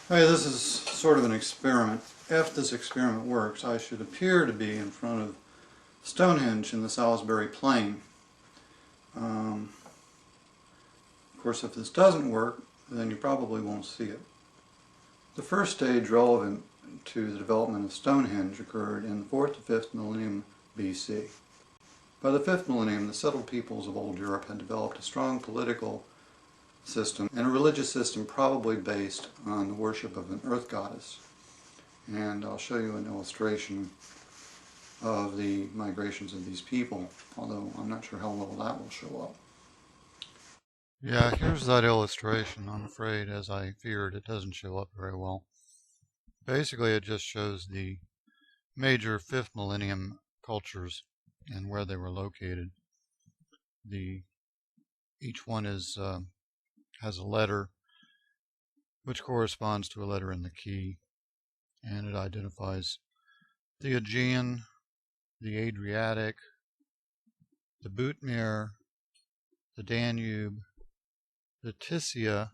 Hey, this is sort of an experiment. If this experiment works, I should appear to be in front of Stonehenge in the Salisbury Plain. Of course, if this doesn't work, then you probably won't see it. The first stage relevant to the development of Stonehenge occurred in the 4th to 5th millennium BC. By the 5th millennium, the settled peoples of old Europe had developed a strong political system and a religious system probably based on the worship of an earth goddess. And I'll show you an illustration of the migrations of these people, although I'm not sure how well that will show up. Yeah, here's that illustration. I'm afraid, as I feared, it doesn't show up very well. Basically, it just shows the major 5th millennium cultures and where they were located. Each one is has a letter which corresponds to a letter in the key, and it identifies the Aegean, the Adriatic, the Bootmere, the Danube, the Tisia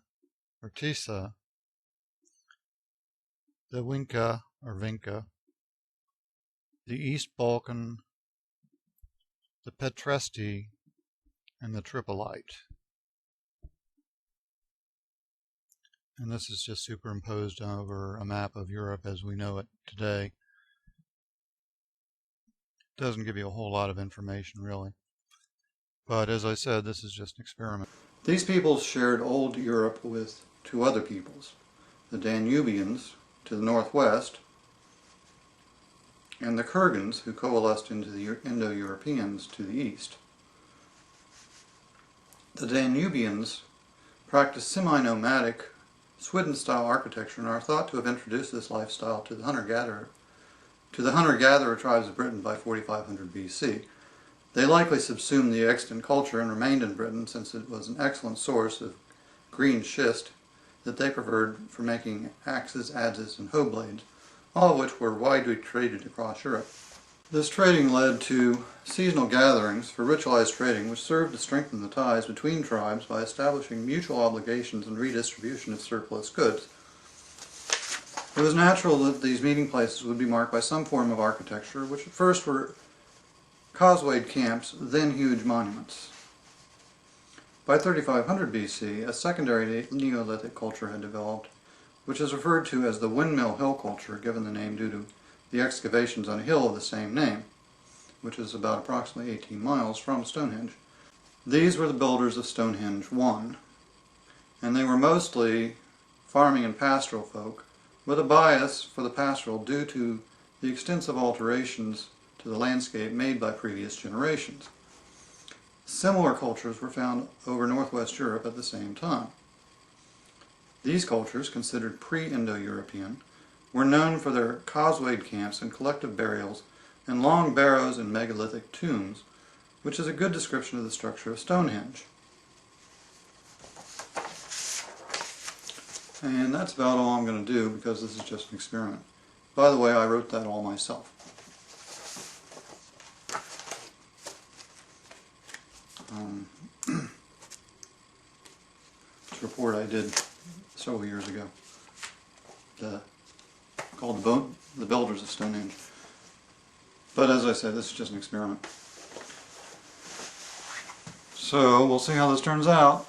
or Tisa, the Winca or Vinca, the East Balkan, the Petresti, and the Tripolite. And this is just superimposed over a map of Europe as we know it today. It doesn't give you a whole lot of information, really. But as I said, this is just an experiment. These peoples shared old Europe with two other peoples, the Danubians to the northwest, and the Kurgans, who coalesced into the Indo-Europeans to the east. The Danubians practiced semi-nomadic Sweden-style architecture and are thought to have introduced this lifestyle to the hunter-gatherer tribes of Britain by 4500 BC. They likely subsumed the extant culture and remained in Britain since it was an excellent source of green schist that they preferred for making axes, adzes, and hoe blades, all of which were widely traded across Europe. This trading led to seasonal gatherings for ritualized trading, which served to strengthen the ties between tribes by establishing mutual obligations and redistribution of surplus goods. It was natural that these meeting places would be marked by some form of architecture, which at first were causewayed camps, then huge monuments. By 3500 BC, a secondary Neolithic culture had developed, which is referred to as the Windmill Hill culture, given the name due to the excavations on a hill of the same name, which is about approximately 18 miles from Stonehenge. These were the builders of Stonehenge I, and they were mostly farming and pastoral folk, with a bias for the pastoral due to the extensive alterations to the landscape made by previous generations. Similar cultures were found over northwest Europe at the same time. These cultures, considered pre-Indo-European, were known for their causewayed camps and collective burials in long barrows and megalithic tombs, which is a good description of the structure of Stonehenge. And that's about all I'm going to do because this is just an experiment. By the way, I wrote that all myself. It's a report I did several years ago called The Builders of Stonehenge. But as I said, this is just an experiment. So we'll see how this turns out.